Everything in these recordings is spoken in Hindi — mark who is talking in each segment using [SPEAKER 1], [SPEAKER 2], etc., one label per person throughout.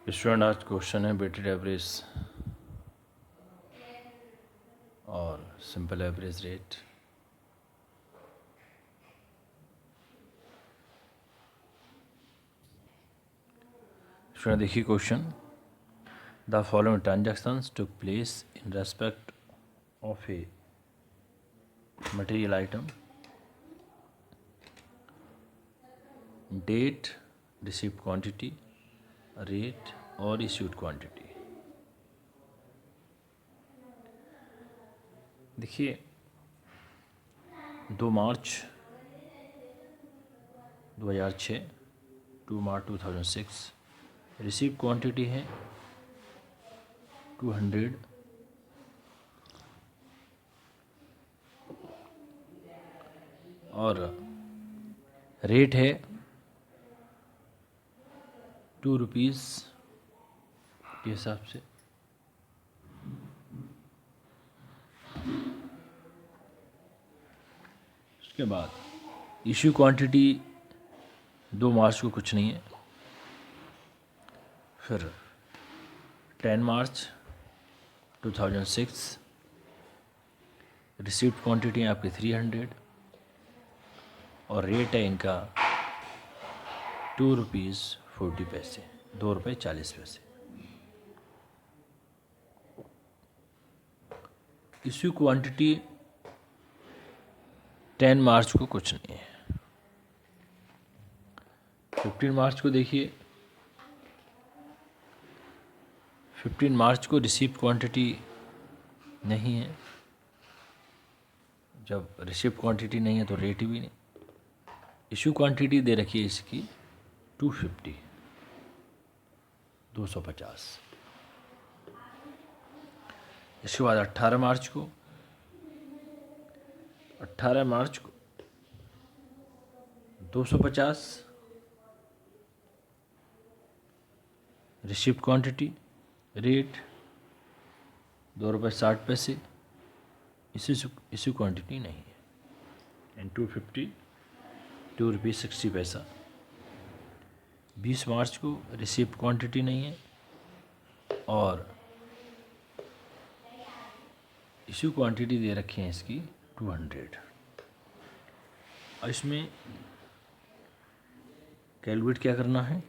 [SPEAKER 1] स्टूडेंट आज क्वेश्चन है वेटेड एवरेज और सिंपल एवरेज रेट। स्टूडेंट देखिए question, the following transactions took place in respect of a material item, date, received quantity, rate और इश्यूड क्वांटिटी। देखिए 2 मार्च 2006, 2 मार्च 2006 रिसीव क्वांटिटी है 200 और रेट है 2 रुपीज़ के हिसाब से। उसके बाद इशू क्वांटिटी 2 मार्च को कुछ नहीं है। फिर 10 मार्च 2006 रिसीव्ड क्वांटिटी है आपकी 300 और रेट है इनका 2 रुपीज़ 40 पैसे, 2 रुपये 40 पैसे। इशू क्वांटिटी 10 मार्च को कुछ नहीं है। 15 मार्च को देखिए, 15 मार्च को रिसीव्ड क्वांटिटी नहीं है। जब रिसीव्ड क्वांटिटी नहीं है तो रेट भी नहीं। इशू क्वांटिटी दे रखी है इसकी 250, 250। इसके बाद 18 मार्च को 250 रिसीव्ड क्वांटिटी, रेट 2 रुपये 60 पैसे, इशू क्वांटिटी नहीं है। एंड 250 2 रुपये 60 पैसा। 20 मार्च को रिसीव्ड क्वांटिटी नहीं है और इशू क्वांटिटी दे रखी है इसकी 200। और इसमें कैलकुलेट क्या करना है,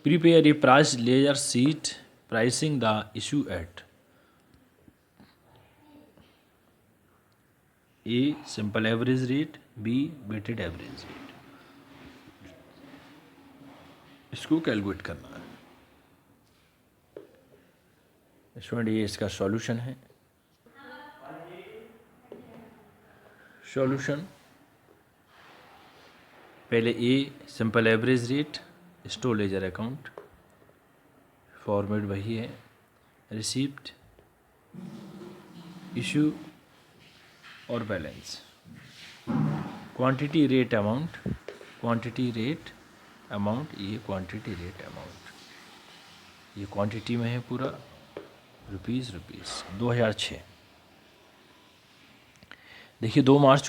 [SPEAKER 1] prepare a price ledger sheet pricing the issue at a simple average rate, B weighted average rate. इसको कैलकुलेट करना है। स्टूडेंट ये इसका सॉल्यूशन है। सॉल्यूशन पहले a simple average rate, store ledger account, format वही है, रिसीप्ट, इशू और balance, quantity rate amount, quantity rate amount, ये क्वांटिटी रेट अमाउंट, ये क्वांटिटी में है पूरा रुपीज़ 2006। देखिए 2 मार्च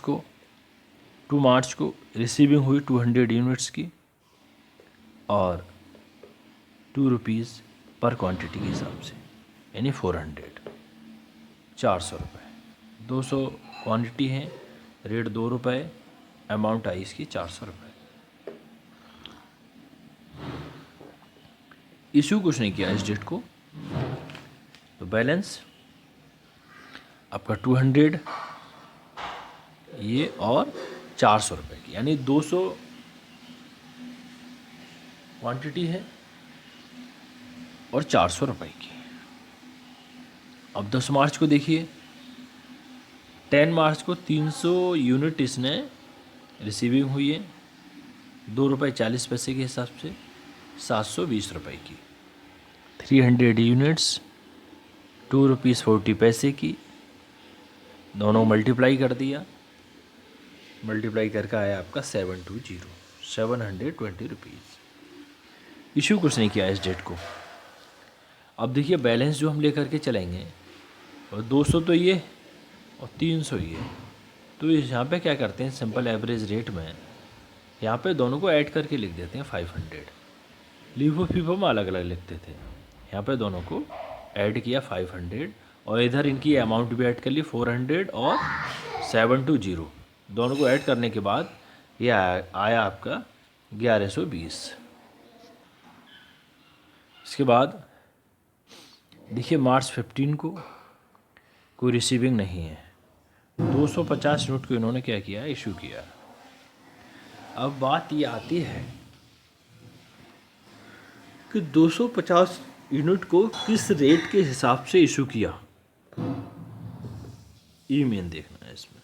[SPEAKER 1] को रिसीविंग हुई 200 यूनिट्स की और 2 रुपीज़ पर क्वांटिटी के हिसाब से, यानी 400, 400 रुपये। 200 क्वांटिटी है, रेट 2 रुपये, अमाउंट आई इसकी 400 रुपये। इशू कुछ नहीं किया इस डेट को, तो बैलेंस आपका 200 ये और 400 रुपये की, यानी 200 क्वांटिटी है और 400 रुपये की। अब 10 मार्च को देखिए, 10 मार्च को 300 यूनिट इसने रिसीविंग हुई है 2 रुपये 40 पैसे के हिसाब से, 720 रुपये की। 300 यूनिट्स 2 रुपीज़ 40 पैसे की, दोनों मल्टीप्लाई कर दिया, मल्टीप्लाई करके आया आपका 720 रुपीज़। इशू कुछ नहीं किया इस डेट को। अब देखिए बैलेंस जो हम लेकर के चलेंगे, और 200 तो ये और 300 ये, तो यहाँ पे क्या करते हैं सिंपल एवरेज रेट में, यहाँ पे दोनों को ऐड करके लिख देते हैं 500। लीफो फीफो में अलग अलग लिखते थे। यहाँ पे दोनों को ऐड किया 500 और इधर इनकी अमाउंट भी ऐड कर ली 400 और 720, दोनों को ऐड करने के बाद ये आया आपका 1120। इसके बाद देखिए मार्च 15 को कोई रिसीविंग नहीं है, 250 यूनिट को इन्होंने क्या किया, इशू किया। अब बात ये आती है कि 250 यूनिट को किस रेट के हिसाब से इशू किया, ये मेन देखना है इसमें,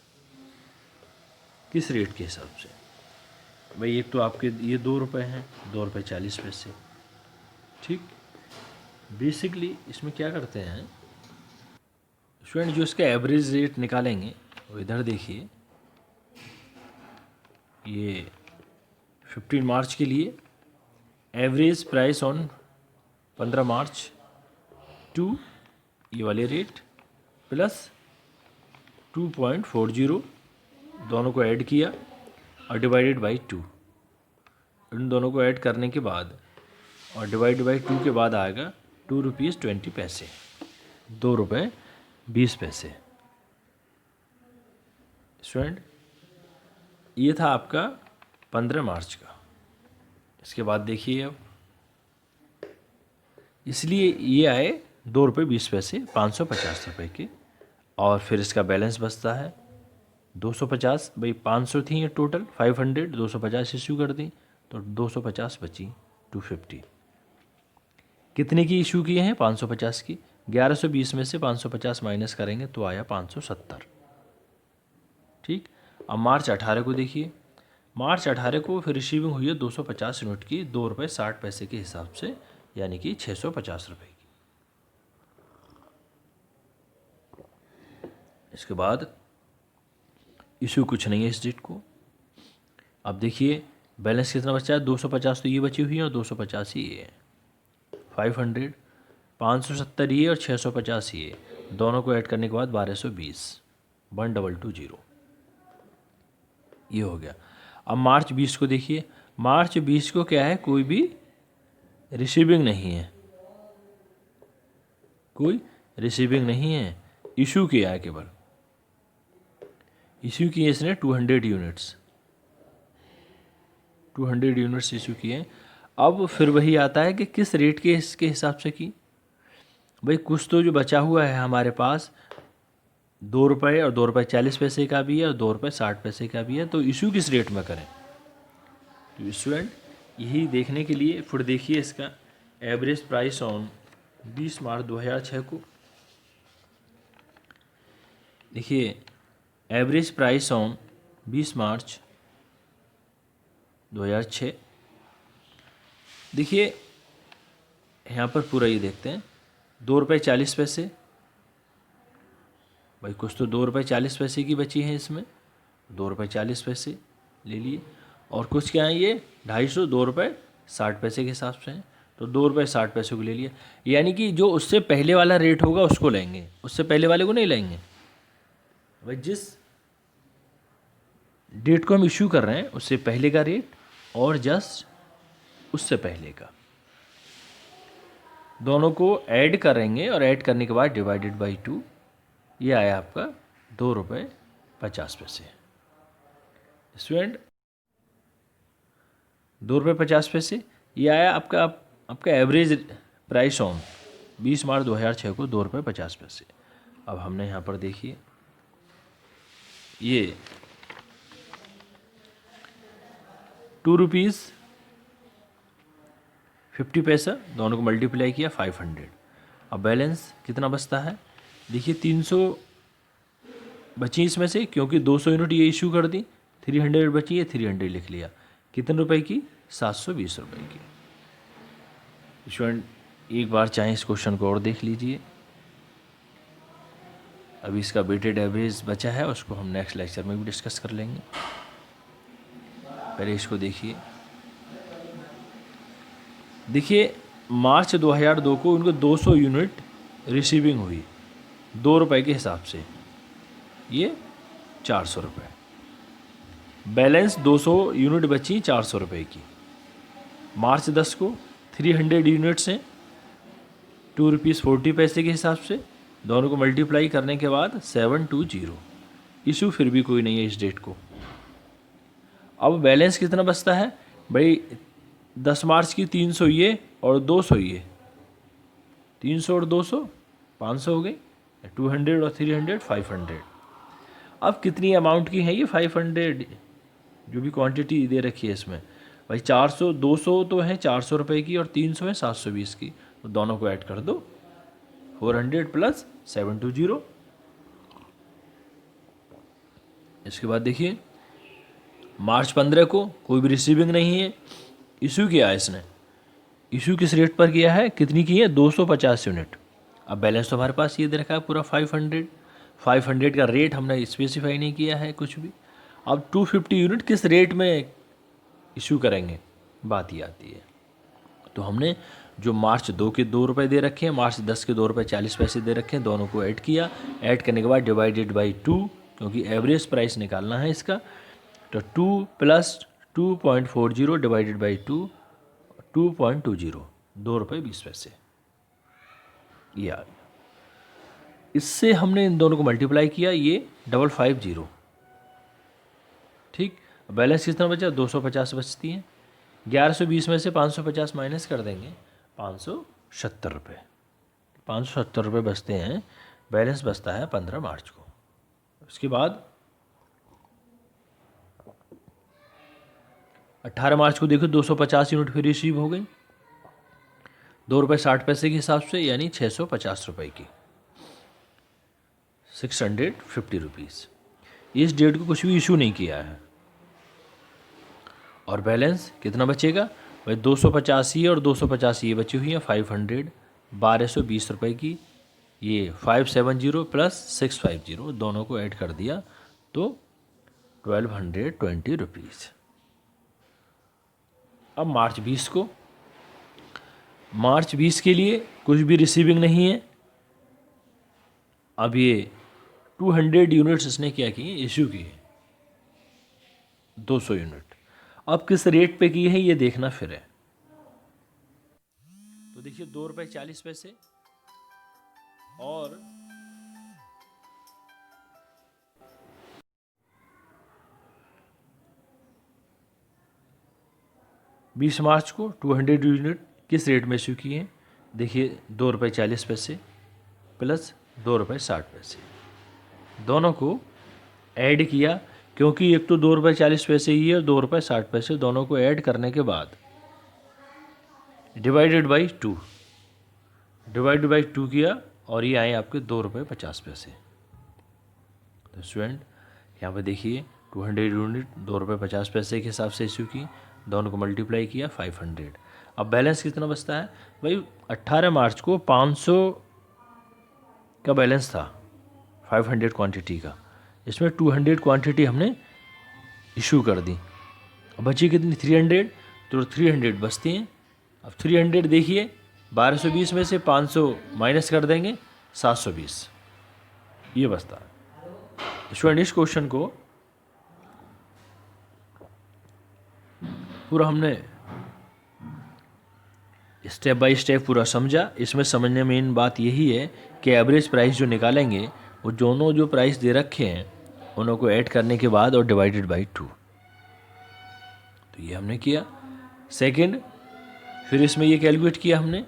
[SPEAKER 1] किस रेट के हिसाब से। भाई एक तो आपके ये 2 रुपये हैं, 2 रुपये 40 पैसे, ठीक। बेसिकली इसमें क्या करते हैं स्टूडेंट, जो इसका एवरेज रेट निकालेंगे वो इधर देखिए, ये 15 मार्च के लिए average price on 15 March two ये वाले रेट प्लस 2.40, दोनों को ऐड किया और डिवाइडेड बाई 2। इन दोनों को ऐड करने के बाद और डिवाइड बाई 2 के बाद आएगा 2 रुपीज़ 20 पैसे, 2 रुपये 20 पैसे। स्टूडेंट ये था आपका 15 मार्च का। इसके बाद देखिए अब, इसलिए ये आए 2 रुपये 20 पैसे 550 रुपये के, और फिर इसका बैलेंस बचता है 250। भाई 500 थी ये टोटल, 500 250 इशू कर दी तो 250 बची 250। कितने की इशू किए हैं, 550 की। 1120 में से 550 माइनस करेंगे तो आया 570, ठीक। अब मार्च 18 को देखिए, मार्च 18 को फिर रिसीविंग हुई है 250 यूनिट की, 2 रुपये 60 पैसे के हिसाब से, यानी कि 650 रुपये की। इसके बाद इशू कुछ नहीं है इस डेट को। अब देखिए बैलेंस कितना बचा है, 250 तो ये बची हुई है और 250 ही ये है, 500, 570 ये और 650 ये, दोनों को ऐड करने के बाद 1220, 1220 ये हो गया। अब मार्च 20 को देखिए, मार्च 20 को क्या है, कोई भी रिसीविंग नहीं है, कोई रिसीविंग नहीं है, इशू किया है केवल, इशू किए इसने 200 यूनिट्स, 200 यूनिट्स इशू किए। अब फिर वही आता है कि किस रेट के इसके हिसाब से की। भाई कुछ तो जो बचा हुआ है हमारे पास 2 रुपये और 2 रुपये 40 पैसे का भी है और 2 रुपये 60 पैसे का भी है, तो इशू किस रेट में करें। तो स्टूडेंट यही देखने के लिए फिर देखिए इसका एवरेज प्राइस ऑन 20 मार्च 2006 को देखिए, एवरेज प्राइस ऑन 20 मार्च 2006 देखिए, यहाँ पर पूरा ये देखते हैं 2 रुपये 40 पैसे। भाई कुछ तो 2 रुपये 40 पैसे की बची है इसमें, 2 रुपये 40 पैसे ले लिए, और कुछ क्या है ये 250, 2 रुपये 60 पैसे के हिसाब से हैं, तो 2 रुपये 60 पैसे को ले लिया। यानी कि जो उससे पहले वाला रेट होगा उसको लेंगे, उससे पहले वाले को नहीं लेंगे। भाई जिस डेट को हम इशू कर रहे हैं उससे पहले का रेट और जस्ट उससे पहले का, दोनों को ऐड करेंगे और ऐड करने के बाद डिवाइडेड बाई 2, ये आया आपका 2 रुपये 50 पैसे। स्टूडेंट 2 रुपये 50 पैसे ये आया आपका एवरेज प्राइस ऑन 20 मार्च 2006 को 2 रुपये 50 पैसे। अब हमने यहाँ पर देखिए ये 2 रुपीज़ 50 पैसा, दोनों को मल्टीप्लाई किया 500। अब बैलेंस कितना बचता है देखिए, 300 बची इसमें से, क्योंकि 200 यूनिट ये इशू कर दी, 300 बची है, 300 लिख लिया। कितने रुपए की, 720 रुपये की। स्टूडेंट एक बार चाहे इस क्वेश्चन को और देख लीजिए। अभी इसका वेटेड एवरेज बचा है, उसको हम नेक्स्ट लेक्चर में भी डिस्कस कर लेंगे। पहले इसको देखिए, मार्च 2002 को उनको 200 यूनिट रिसीविंग हुई 2 रुपये के हिसाब से, ये 400 रुपये। बैलेंस 200 यूनिट बची 400 रुपये की। मार्च 10 को 300 यूनिट्स हैं, ₹2.40 के हिसाब से। दोनों को मल्टीप्लाई करने के बाद 720। इशू फिर भी कोई नहीं है इस डेट को। अब बैलेंस कितना बचता है भाई? 10 मार्च की 300 ये और 200 ये, 300 और 200 500 हो गई, 200 और 300 500। अब कितनी अमाउंट की है ये 500, जो भी क्वांटिटी दे रखी है इसमें भाई? 400, 200 तो है 400 रुपये की और 300 है 720 की, तो दोनों को ऐड कर दो, 400 प्लस 720। इसके बाद देखिए मार्च 15 को कोई भी रिसीविंग नहीं है, इशू किया है इसने। इशू किस रेट पर किया है? कितनी की है? 250 यूनिट। अब बैलेंस तो हमारे पास ये दे रखा है पूरा 500 का रेट हमने स्पेसिफाई नहीं किया है कुछ भी। अब 250 यूनिट किस रेट में इशू करेंगे, बात ही आती है। तो हमने जो मार्च 2 के ₹2 दे रखे हैं, मार्च 10 के ₹2.40 दे रखे हैं, दोनों को ऐड किया। ऐड करने के बाद डिवाइडेड बाई 2, क्योंकि एवरेज प्राइस निकालना है इसका। तो 2 प्लस 2.40 डिवाइडेड बाई 2, 2.20, ₹2.20 ये आ गया। इससे हमने इन दोनों को मल्टीप्लाई किया, ये 550। ठीक, बैलेंस कितना बचा? 250 बचती हैं। 1120 में से 550 माइनस कर देंगे, ₹570। ₹570 बचते हैं। बैलेंस बचता है 15 मार्च को। उसके बाद 18 मार्च को देखो 250 यूनिट फिर रिसीव हो गई, ₹2.60 के हिसाब से, यानी ₹650 की, ₹650। इस डेट को कुछ भी इशू नहीं किया है। और बैलेंस कितना बचेगा भाई? 250 ये और 250 ये बची हुई है, 500, ₹1220 की। ये 570 प्लस 650 दोनों को ऐड कर दिया तो ₹1220। अब मार्च 20 को, मार्च 20 के लिए कुछ भी रिसीविंग नहीं है। अब ये 200 यूनिट्स इसने क्या किए? इशू किए, 200 यूनिट। अब किस रेट पे की है ये देखना फिर है। तो देखिए ₹2.40 और 20 मार्च को 200 यूनिट किस रेट में इशू किए हैं? देखिए ₹2.40 प्लस ₹2.60, दोनों को ऐड किया, क्योंकि एक तो ₹2.40 ही है और ₹2.60, दोनों को ऐड करने के बाद डिवाइडेड बाई 2 किया और ये आए आपके ₹2.50। तो स्टूडेंट यहाँ पे देखिए 200 यूनिट ₹2.50 के हिसाब से इशू की, दोनों को मल्टीप्लाई किया 500। अब बैलेंस कितना बचता है भाई? 18 मार्च को 500 का बैलेंस था 500 क्वांटिटी का, इसमें 200 क्वांटिटी हमने इशू कर दी। अब बची कितनी? 300, तो 300 बचती हैं। अब 300 देखिए 1220 में से 500 माइनस कर देंगे, 720 ये बचता है। स्टूडेंट इस क्वेश्चन को पूरा हमने स्टेप बाय स्टेप पूरा समझा। इसमें समझने में मेन बात यही है कि एवरेज प्राइस जो निकालेंगे वो दोनों जो प्राइस दे रखे हैं उन्हों को ऐड करने के बाद और डिवाइडेड बाई 2, तो ये हमने किया। सेकंड, फिर इसमें ये कैलकुलेट किया हमने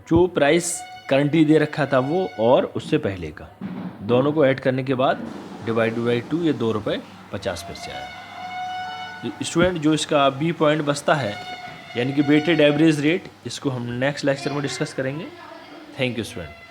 [SPEAKER 1] जो प्राइस करंटली दे रखा था वो और उससे पहले का, दोनों को ऐड करने के बाद डिवाइडेड बाई 2, ये ₹2.50 आया। तो स्टूडेंट जो इसका बी पॉइंट बचता है यानी कि वेटेड एवरेज रेट, इसको हम नेक्स्ट लेक्चर में डिस्कस करेंगे। Thank you student.